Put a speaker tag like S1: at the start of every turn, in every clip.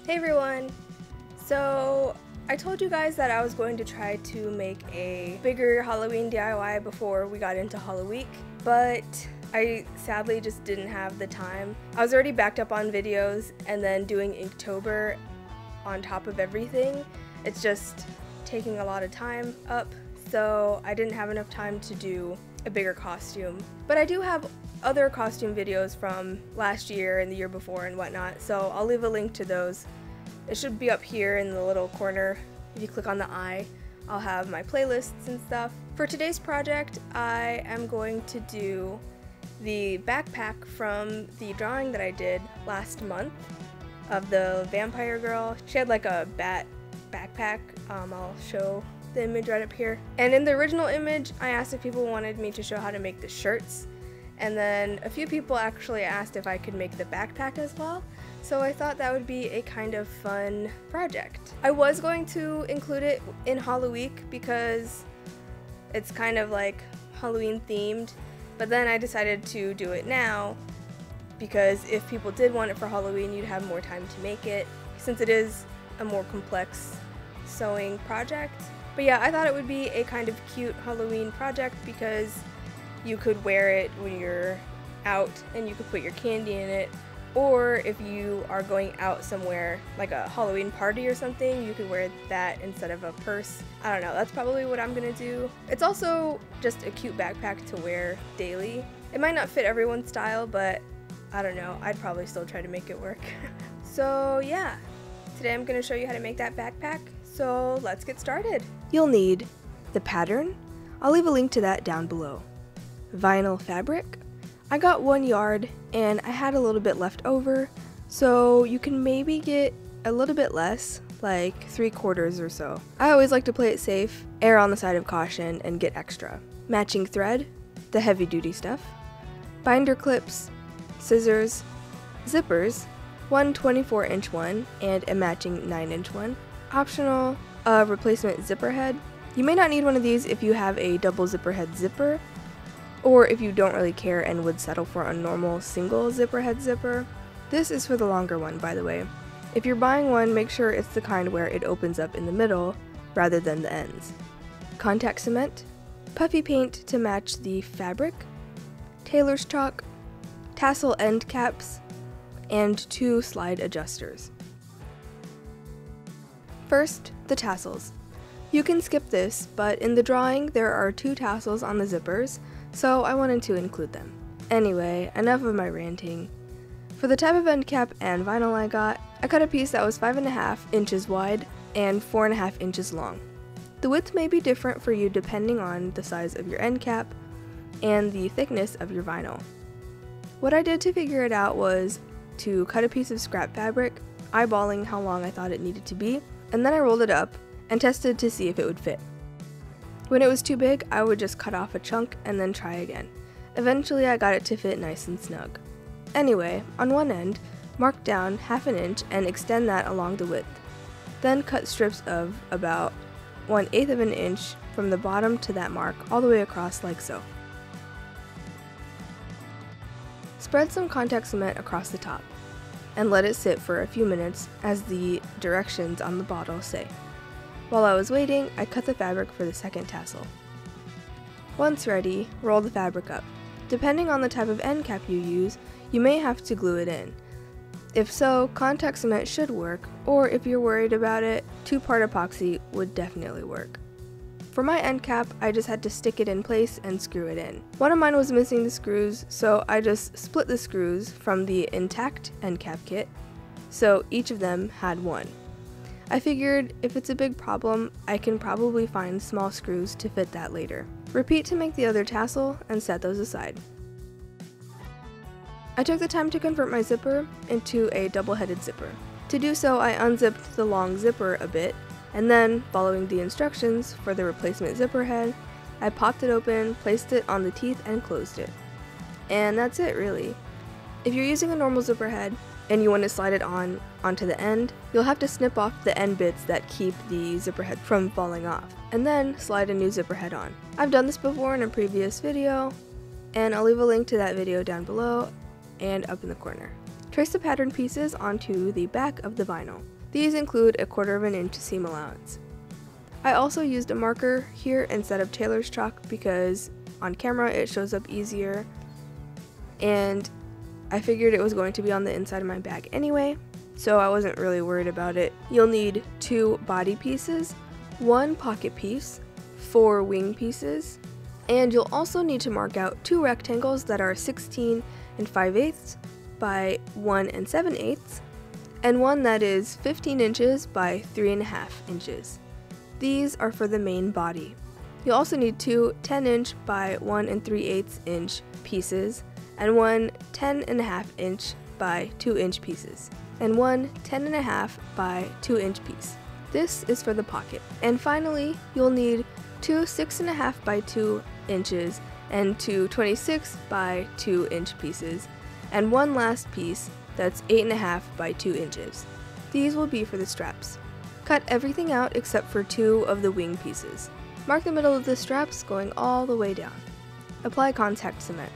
S1: Hey everyone! So I told you guys that I was going to try to make a bigger Halloween DIY before we got into Halloween week, but I sadly just didn't have the time. I was already backed up on videos, and then doing Inktober on top of everything, it's just taking a lot of time up, so I didn't have enough time to do a bigger costume. But I do have other costume videos from last year and the year before and whatnot, so I'll leave a link to those. It should be up here in the little corner. If you click on the eye, I'll have my playlists and stuff. For today's project, I am going to do the backpack from the drawing that I did last month of the vampire girl. She had like a bat backpack. I'll show the image right up here. And in the original image, I asked if people wanted me to show how to make the shirts. And then a few people actually asked if I could make the backpack as well. So I thought that would be a kind of fun project. I was going to include it in Halloween because it's kind of like Halloween themed, but then I decided to do it now because if people did want it for Halloween, you'd have more time to make it since it is a more complex sewing project. But yeah, I thought it would be a kind of cute Halloween project because you could wear it when you're out and you could put your candy in it, or if you are going out somewhere like a Halloween party or something, you could wear that instead of a purse. I don't know, that's probably what I'm gonna do. It's also just a cute backpack to wear daily. It might not fit everyone's style, but I don't know, I'd probably still try to make it work. So yeah, today I'm gonna show you how to make that backpack, so let's get started. You'll need the pattern. I'll leave a link to that down below. Vinyl fabric. I got 1 yard and I had a little bit left over, so you can maybe get a little bit less, like 3/4 or so. I always like to play it safe, err on the side of caution, and get extra. Matching thread, the heavy duty stuff, binder clips, scissors, zippers, one 24-inch one and a matching 9-inch one. Optional, a replacement zipper head. You may not need one of these if you have a double zipper head zipper, or if you don't really care and would settle for a normal single zipper head zipper. This is for the longer one, by the way. If you're buying one, make sure it's the kind where it opens up in the middle rather than the ends. Contact cement, puffy paint to match the fabric, tailor's chalk, tassel end caps, and 2 slide adjusters. First, the tassels. You can skip this, but in the drawing there are 2 tassels on the zippers, so I wanted to include them. Anyway, enough of my ranting. For the type of end cap and vinyl I cut a piece that was 5.5 inches wide and 4.5 inches long. The width may be different for you depending on the size of your end cap and the thickness of your vinyl. What I did to figure it out was to cut a piece of scrap fabric, eyeballing how long I thought it needed to be, and then I rolled it up and tested to see if it would fit. When it was too big, I would just cut off a chunk and then try again. Eventually I got it to fit nice and snug. Anyway, on one end, mark down 1/2 inch and extend that along the width. Then cut strips of about 1/8 of an inch from the bottom to that mark all the way across like so. Spread some contact cement across the top and let it sit for a few minutes as the directions on the bottle say. While I was waiting, I cut the fabric for the second tassel. Once ready, roll the fabric up. Depending on the type of end cap you use, you may have to glue it in. If so, contact cement should work, or if you're worried about it, 2-part epoxy would definitely work. For my end cap, I just had to stick it in place and screw it in. One of mine was missing the screws, so I just split the screws from the intact end cap kit, so each of them had one. I figured if it's a big problem, I can probably find small screws to fit that later. Repeat to make the other tassel and set those aside. I took the time to convert my zipper into a double-headed zipper. To do so, I unzipped the long zipper a bit, and then, following the instructions for the replacement zipper head, I popped it open, placed it on the teeth, and closed it. And that's it, really. If you're using a normal zipper head, and you want to slide it onto the end, you'll have to snip off the end bits that keep the zipper head from falling off, and then slide a new zipper head on. I've done this before in a previous video, and I'll leave a link to that video down below and up in the corner. Trace the pattern pieces onto the back of the vinyl. These include a 1/4 inch seam allowance. I also used a marker here instead of tailor's chalk because on camera it shows up easier, and I figured it was going to be on the inside of my bag anyway, so I wasn't really worried about it. You'll need 2 body pieces, 1 pocket piece, 4 wing pieces, and you'll also need to mark out 2 rectangles that are 16 5/8 by 1 7/8, and one that is 15 inches by 3.5 inches. These are for the main body. You'll also need 2 10-inch by 1 3/8 inch pieces, and 1 10.5 inch by 2 inch pieces, and 1 10.5 by 2 inch piece. This is for the pocket. And finally, you'll need 2 6.5 by 2 inches and 2 26 by 2 inch pieces, and one last piece that's 8.5 by 2 inches. These will be for the straps. Cut everything out except for 2 of the wing pieces. Mark the middle of the straps going all the way down. Apply contact cement.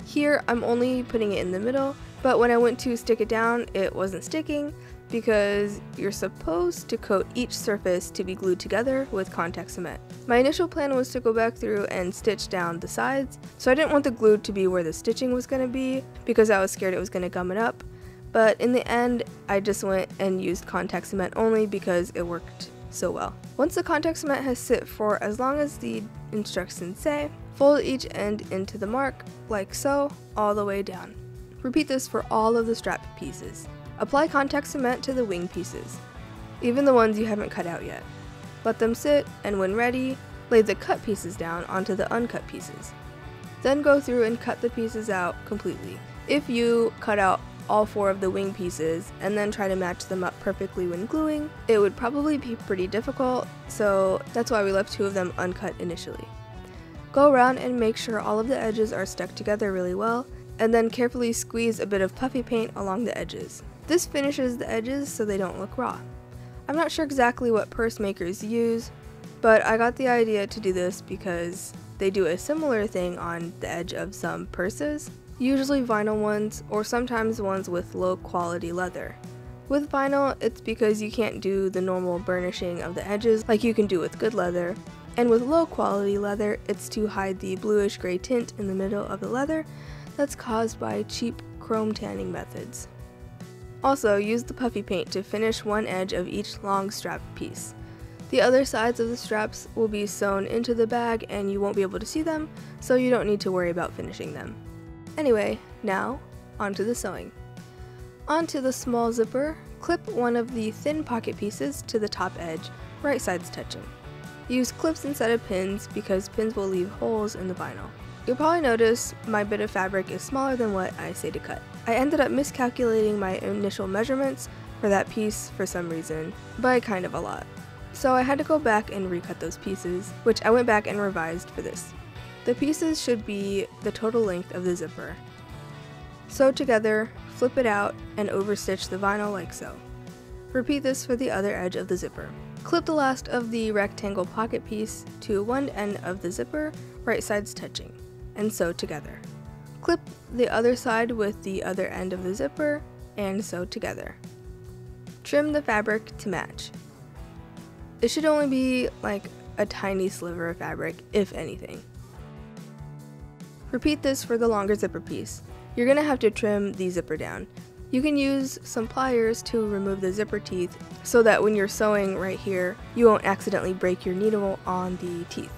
S1: Here I'm only putting it in the middle, but when I went to stick it down, it wasn't sticking because you're supposed to coat each surface to be glued together with contact cement. My initial plan was to go back through and stitch down the sides, so I didn't want the glue to be where the stitching was going to be because I was scared it was going to gum it up, but in the end I just went and used contact cement only because it worked so well. Once the contact cement has sit for as long as the instructions say, fold each end into the mark like so all the way down. Repeat this for all of the strap pieces. Apply contact cement to the wing pieces, even the ones you haven't cut out yet. Let them sit, and when ready, lay the cut pieces down onto the uncut pieces. Then go through and cut the pieces out completely. If you cut out all 4 of the wing pieces and then try to match them up perfectly when gluing, it would probably be pretty difficult, so that's why we left 2 of them uncut initially. Go around and make sure all of the edges are stuck together really well, and then carefully squeeze a bit of puffy paint along the edges. This finishes the edges so they don't look raw. I'm not sure exactly what purse makers use, but I got the idea to do this because they do a similar thing on the edge of some purses, usually vinyl ones or sometimes ones with low quality leather. With vinyl, it's because you can't do the normal burnishing of the edges like you can do with good leather, and with low quality leather, it's to hide the bluish gray tint in the middle of the leather that's caused by cheap chrome tanning methods. Also, use the puffy paint to finish one edge of each long strap piece. The other sides of the straps will be sewn into the bag and you won't be able to see them, so you don't need to worry about finishing them. Anyway, now, onto the sewing. Onto the small zipper, clip one of the thin pocket pieces to the top edge, right sides touching. Use clips instead of pins because pins will leave holes in the vinyl. You'll probably notice my bit of fabric is smaller than what I say to cut. I ended up miscalculating my initial measurements for that piece for some reason, by kind of a lot. So I had to go back and recut those pieces, which I went back and revised for this. The pieces should be the total length of the zipper. Sew together, flip it out, and overstitch the vinyl like so. Repeat this for the other edge of the zipper. Clip the last of the rectangle pocket piece to one end of the zipper, right sides touching, and sew together. Clip the other side with the other end of the zipper and sew together. Trim the fabric to match. It should only be like a tiny sliver of fabric, if anything. Repeat this for the longer zipper piece. You're going to have to trim the zipper down. You can use some pliers to remove the zipper teeth so that when you're sewing right here, you won't accidentally break your needle on the teeth.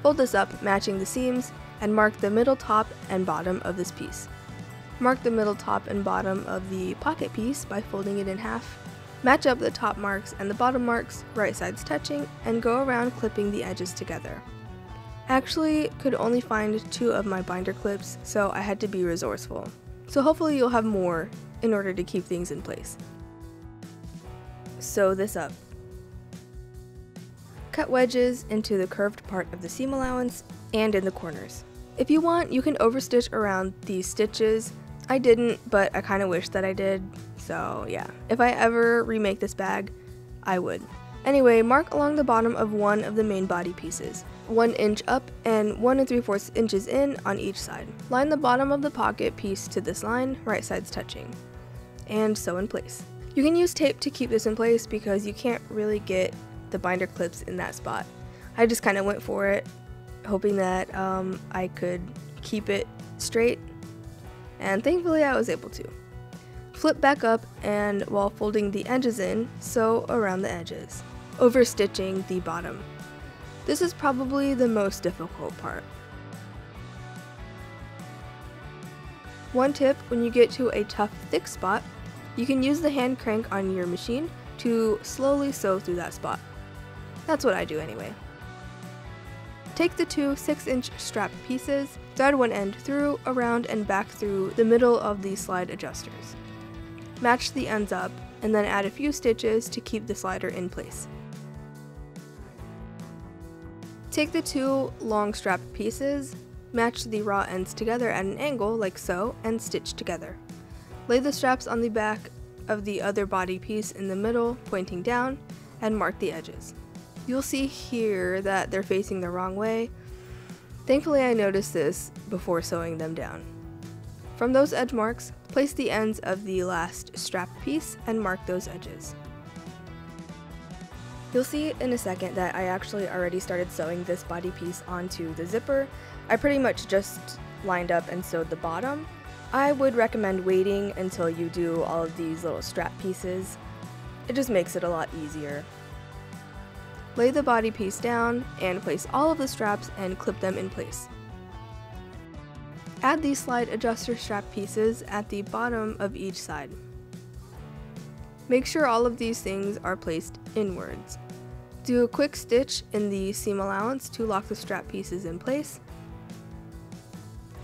S1: Fold this up, matching the seams, and mark the middle top and bottom of this piece. Mark the middle top and bottom of the pocket piece by folding it in half. Match up the top marks and the bottom marks, right sides touching, and go around clipping the edges together. I actually could only find 2 of my binder clips, so I had to be resourceful. So hopefully you'll have more in order to keep things in place. Sew this up. Cut wedges into the curved part of the seam allowance and in the corners. If you want, you can overstitch around these stitches. I didn't, but I kind of wish that I did, so yeah. If I ever remake this bag, I would. Anyway, mark along the bottom of one of the main body pieces, 1 inch up and 1 3/4 inches in on each side. Line the bottom of the pocket piece to this line, right sides touching. and sew in place. You can use tape to keep this in place because you can't really get the binder clips in that spot. I just kind of went for it, hoping that I could keep it straight, and thankfully I was able to. Flip back up, and while folding the edges in, sew around the edges, over stitching the bottom. This is probably the most difficult part. One tip: when you get to a tough, thick spot, you can use the hand crank on your machine to slowly sew through that spot. That's what I do anyway. Take the two 6-inch strap pieces, thread one end through, around, and back through the middle of the slide adjusters. Match the ends up, and then add a few stitches to keep the slider in place. Take the two long strap pieces, match the raw ends together at an angle like so, and stitch together. Lay the straps on the back of the other body piece in the middle, pointing down, and mark the edges. You'll see here that they're facing the wrong way. Thankfully, I noticed this before sewing them down. From those edge marks, place the ends of the last strap piece and mark those edges. You'll see in a second that I actually already started sewing this body piece onto the zipper. I pretty much just lined up and sewed the bottom. I would recommend waiting until you do all of these little strap pieces. It just makes it a lot easier. Lay the body piece down and place all of the straps and clip them in place. Add these slide adjuster strap pieces at the bottom of each side. Make sure all of these things are placed inwards. Do a quick stitch in the seam allowance to lock the strap pieces in place.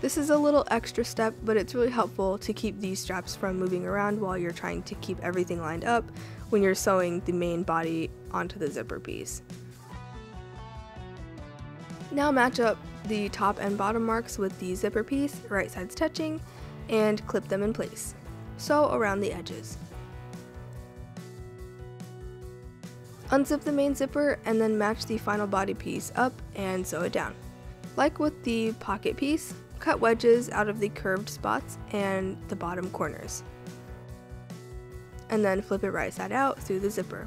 S1: This is a little extra step, but it's really helpful to keep these straps from moving around while you're trying to keep everything lined up when you're sewing the main body onto the zipper piece. Now match up the top and bottom marks with the zipper piece, right sides touching, and clip them in place. Sew around the edges. Unzip the main zipper and then match the final body piece up and sew it down. Like with the pocket piece, cut wedges out of the curved spots and the bottom corners. And then flip it right side out through the zipper.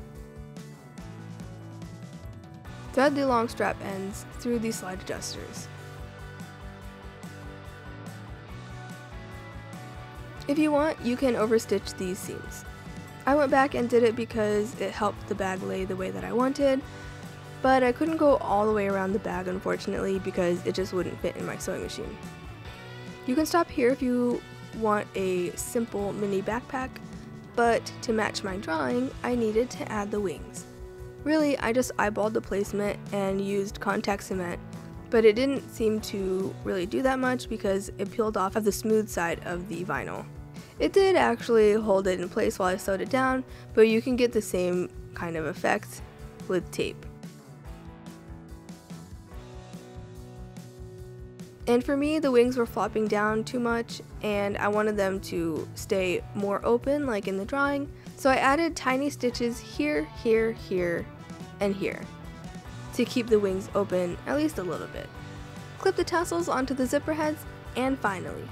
S1: Thread the long strap ends through the slide adjusters. If you want, you can overstitch these seams. I went back and did it because it helped the bag lay the way that I wanted, but I couldn't go all the way around the bag, unfortunately, because it just wouldn't fit in my sewing machine. You can stop here if you want a simple mini backpack, but to match my drawing, I needed to add the wings. Really, I just eyeballed the placement and used contact cement, but it didn't seem to really do that much because it peeled off of the smooth side of the vinyl. It did actually hold it in place while I sewed it down, but you can get the same kind of effect with tape. And for me, the wings were flopping down too much, and I wanted them to stay more open like in the drawing, so I added tiny stitches here, here, here, and here to keep the wings open at least a little bit. Clip the tassels onto the zipper heads, and finally,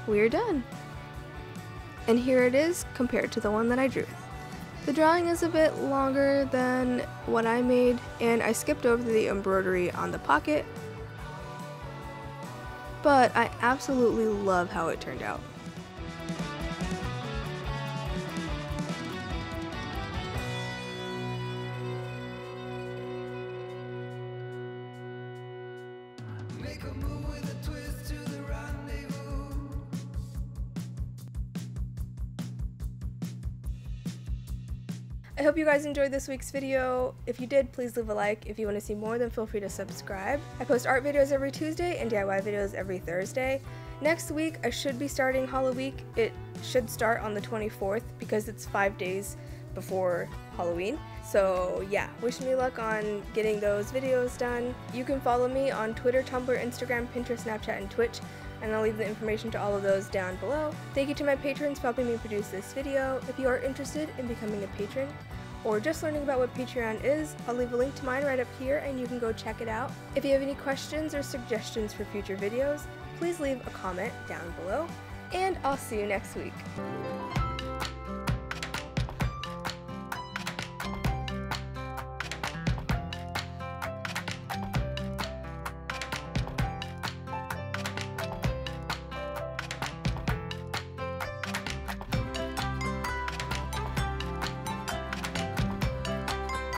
S1: we're done. And here it is compared to the one that I drew. The drawing is a bit longer than what I made, and I skipped over the embroidery on the pocket, but I absolutely love how it turned out. Make a move with a twist to the rendezvous. I hope you guys enjoyed this week's video. If you did, please leave a like. If you want to see more, then feel free to subscribe. I post art videos every Tuesday and DIY videos every Thursday. Next week, I should be starting Halloween. It should start on the 24th because it's 5 days before Halloween. So yeah, wish me luck on getting those videos done. You can follow me on Twitter, Tumblr, Instagram, Pinterest, Snapchat, and Twitch, and I'll leave the information to all of those down below. Thank you to my patrons for helping me produce this video. If you are interested in becoming a patron or just learning about what Patreon is, I'll leave a link to mine right up here and you can go check it out. If you have any questions or suggestions for future videos, please leave a comment down below, and I'll see you next week.